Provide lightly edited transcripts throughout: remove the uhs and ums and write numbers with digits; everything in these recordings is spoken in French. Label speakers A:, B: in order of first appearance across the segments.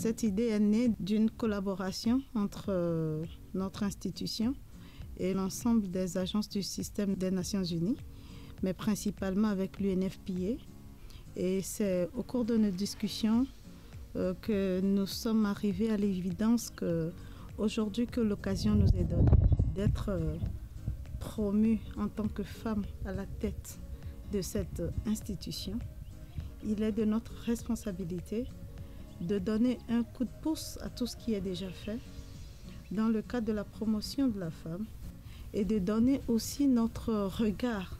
A: Cette idée est née d'une collaboration entre notre institution et l'ensemble des agences du système des Nations Unies, mais principalement avec l'UNFPA. Et c'est au cours de nos discussions que nous sommes arrivés à l'évidence qu'aujourd'hui que l'occasion nous est donnée d'être promus en tant que femmes à la tête de cette institution, il est de notre responsabilité de donner un coup de pouce à tout ce qui est déjà fait dans le cadre de la promotion de la femme et de donner aussi notre regard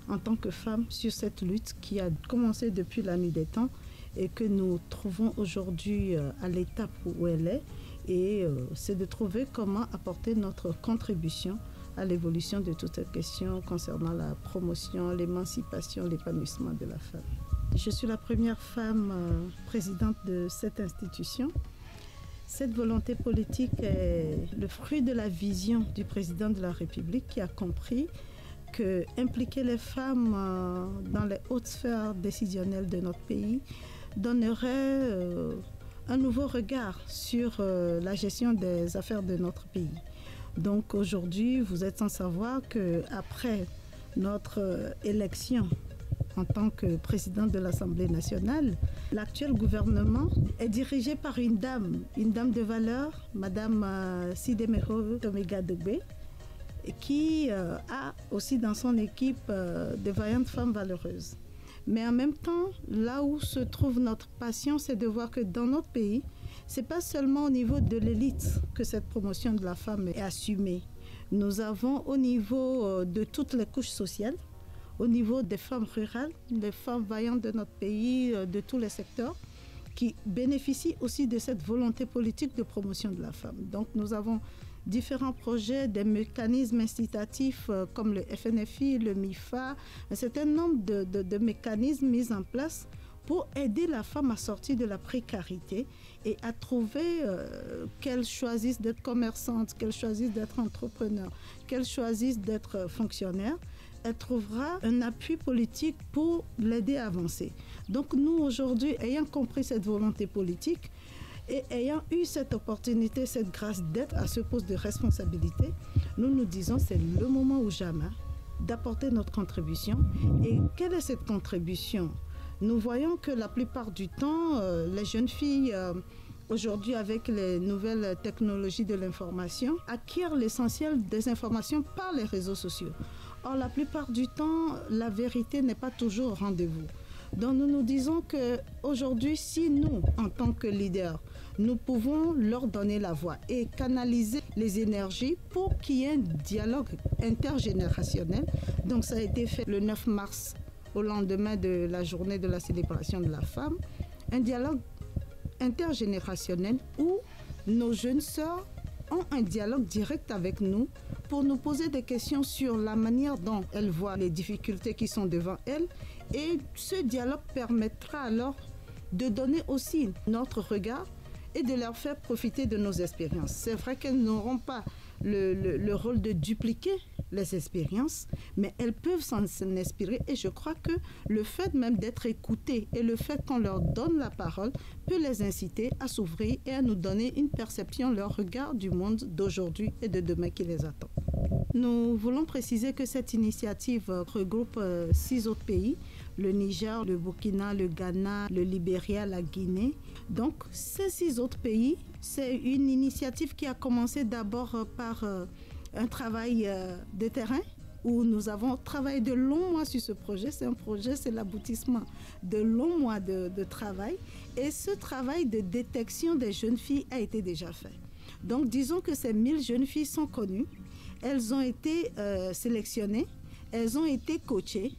A: en tant que femme sur cette lutte qui a commencé depuis la nuit des temps et que nous trouvons aujourd'hui à l'étape où elle est. Et c'est de trouver comment apporter notre contribution à l'évolution de toutes ces questions concernant la promotion, l'émancipation, l'épanouissement de la femme. Je suis la première femme présidente de cette institution. Cette volonté politique est le fruit de la vision du président de la République qui a compris que impliquer les femmes dans les hautes sphères décisionnelles de notre pays donnerait un nouveau regard sur la gestion des affaires de notre pays. Donc aujourd'hui, vous êtes sans savoir qu'après notre élection en tant que présidente de l'Assemblée nationale, l'actuel gouvernement est dirigé par une dame de valeur, Madame Sidemeko Tomega Dogbe, qui a aussi dans son équipe de vaillantes femmes valeureuses. Mais en même temps, là où se trouve notre passion, c'est de voir que dans notre pays, ce n'est pas seulement au niveau de l'élite que cette promotion de la femme est assumée. Nous avons au niveau de toutes les couches sociales, au niveau des femmes rurales, les femmes vaillantes de notre pays, de tous les secteurs, qui bénéficient aussi de cette volonté politique de promotion de la femme. Donc nous avons différents projets, des mécanismes incitatifs comme le FNFI, le MIFA, un certain nombre de mécanismes mis en place pour aider la femme à sortir de la précarité et à trouver qu'elle choisisse d'être commerçante, qu'elle choisisse d'être entrepreneur, qu'elle choisisse d'être fonctionnaire. Elle trouvera un appui politique pour l'aider à avancer. Donc nous, aujourd'hui, ayant compris cette volonté politique et ayant eu cette opportunité, cette grâce d'être à ce poste de responsabilité, nous nous disons c'est le moment ou jamais d'apporter notre contribution. Et quelle est cette contribution ? Nous voyons que la plupart du temps, les jeunes filles, aujourd'hui avec les nouvelles technologies de l'information, acquièrent l'essentiel des informations par les réseaux sociaux. Or, la plupart du temps, la vérité n'est pas toujours au rendez-vous. Donc nous nous disons qu'aujourd'hui, si nous, en tant que leaders, nous pouvons leur donner la voix et canaliser les énergies pour qu'il y ait un dialogue intergénérationnel. Donc ça a été fait le 9 mars, au lendemain de la journée de la célébration de la femme, un dialogue intergénérationnel où nos jeunes sœurs ont un dialogue direct avec nous pour nous poser des questions sur la manière dont elles voient les difficultés qui sont devant elles. Et ce dialogue permettra alors de donner aussi notre regard et de leur faire profiter de nos expériences. C'est vrai qu'elles n'auront pas le rôle de dupliquer les expériences, mais elles peuvent s'en inspirer et je crois que le fait même d'être écoutées et le fait qu'on leur donne la parole peut les inciter à s'ouvrir et à nous donner une perception, leur regard du monde d'aujourd'hui et de demain qui les attend. Nous voulons préciser que cette initiative regroupe 6 autres pays, le Niger, le Burkina, le Ghana, le Libéria, la Guinée. Donc ces 6 autres pays, c'est une initiative qui a commencé d'abord par un travail de terrain où nous avons travaillé de longs mois sur ce projet. C'est un projet, c'est l'aboutissement de longs mois de travail. Et ce travail de détection des jeunes filles a été déjà fait. Donc disons que ces 1000 jeunes filles sont connues. Elles ont été sélectionnées, elles ont été coachées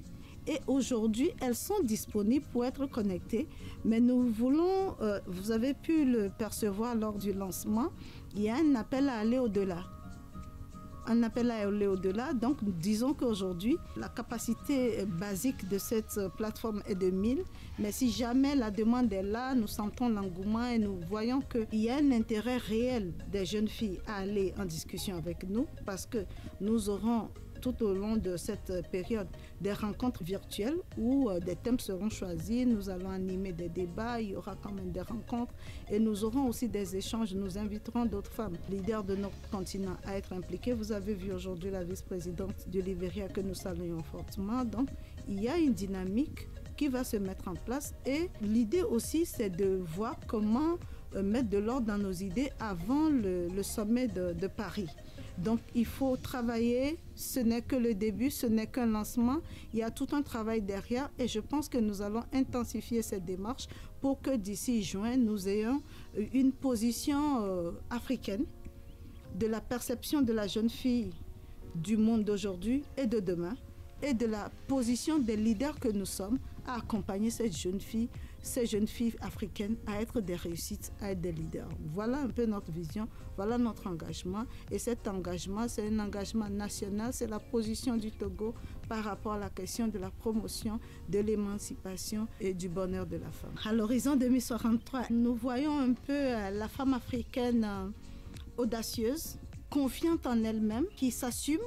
A: et aujourd'hui, elles sont disponibles pour être connectées. Mais nous voulons, vous avez pu le percevoir lors du lancement, il y a un appel à aller au-delà. Un appel à aller au-delà. Donc, disons qu'aujourd'hui, la capacité basique de cette plateforme est de 1000. Mais si jamais la demande est là, nous sentons l'engouement et nous voyons qu'il y a un intérêt réel des jeunes filles à aller en discussion avec nous parce que nous aurons tout au long de cette période des rencontres virtuelles où des thèmes seront choisis. Nous allons animer des débats, il y aura quand même des rencontres et nous aurons aussi des échanges. Nous inviterons d'autres femmes leaders de notre continent à être impliquées. Vous avez vu aujourd'hui la vice-présidente du Libéria que nous saluons fortement. Donc, il y a une dynamique qui va se mettre en place et l'idée aussi, c'est de voir comment mettre de l'ordre dans nos idées avant le sommet de Paris. Donc il faut travailler, ce n'est que le début, ce n'est qu'un lancement, il y a tout un travail derrière et je pense que nous allons intensifier cette démarche pour que d'ici juin, nous ayons une position africaine de la perception de la jeune fille du monde d'aujourd'hui et de demain et de la position des leaders que nous sommes à accompagner ces jeunes filles africaines à être des réussites, à être des leaders. Voilà un peu notre vision, voilà notre engagement. Et cet engagement, c'est un engagement national, c'est la position du Togo par rapport à la question de la promotion, de l'émancipation et du bonheur de la femme. À l'horizon 2063, nous voyons un peu la femme africaine audacieuse, confiante en elle-même, qui s'assume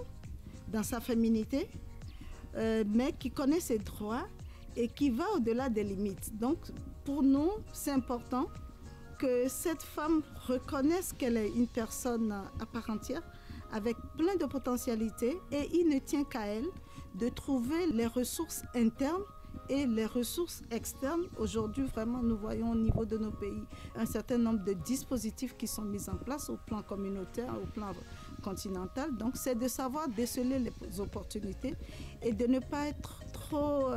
A: dans sa féminité, mais qui connaît ses droits et qui va au-delà des limites. Donc, pour nous, c'est important que cette femme reconnaisse qu'elle est une personne à part entière, avec plein de potentialités, et il ne tient qu'à elle de trouver les ressources internes et les ressources externes. Aujourd'hui, vraiment, nous voyons au niveau de nos pays un certain nombre de dispositifs qui sont mis en place au plan communautaire, au plan continental. Donc, c'est de savoir déceler les opportunités et de ne pas être trop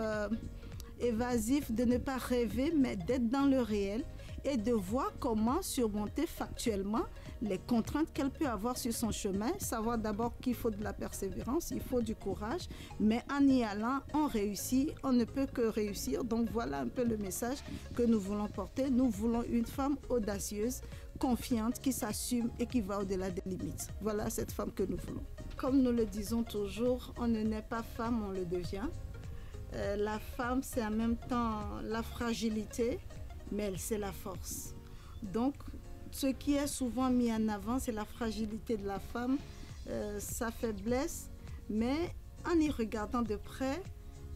A: évasif, de ne pas rêver, mais d'être dans le réel et de voir comment surmonter factuellement les contraintes qu'elle peut avoir sur son chemin. Savoir d'abord qu'il faut de la persévérance, il faut du courage, mais en y allant, on réussit, on ne peut que réussir. Donc voilà un peu le message que nous voulons porter. Nous voulons une femme audacieuse, confiante, qui s'assume et qui va au-delà des limites. Voilà cette femme que nous voulons. Comme nous le disons toujours, on ne naît pas femme, on le devient. La femme, c'est en même temps la fragilité, mais c'est la force. Donc, ce qui est souvent mis en avant, c'est la fragilité de la femme, sa faiblesse, mais en y regardant de près,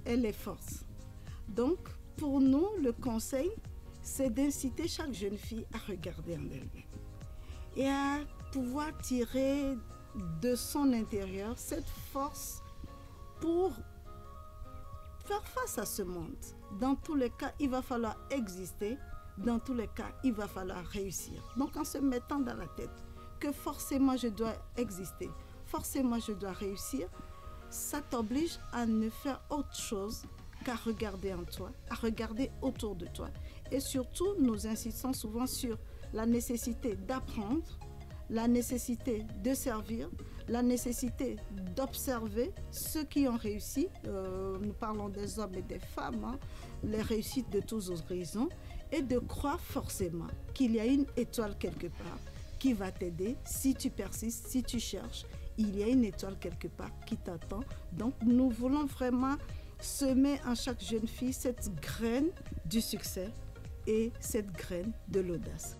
A: elle est force. Donc, pour nous, le conseil, c'est d'inciter chaque jeune fille à regarder en elle-même et à pouvoir tirer de son intérieur cette force pour faire face à ce monde. Dans tous les cas, il va falloir exister. Dans tous les cas, il va falloir réussir. Donc, en se mettant dans la tête que forcément je dois exister, forcément je dois réussir, ça t'oblige à ne faire autre chose qu'à regarder en toi, à regarder autour de toi. Et surtout, nous insistons souvent sur la nécessité d'apprendre, la nécessité de servir, la nécessité d'observer ceux qui ont réussi. Nous parlons des hommes et des femmes, les réussites de tous horizons, et de croire forcément qu'il y a une étoile quelque part qui va t'aider si tu persistes, si tu cherches. Il y a une étoile quelque part qui t'attend. Donc nous voulons vraiment semer en chaque jeune fille cette graine du succès et cette graine de l'audace.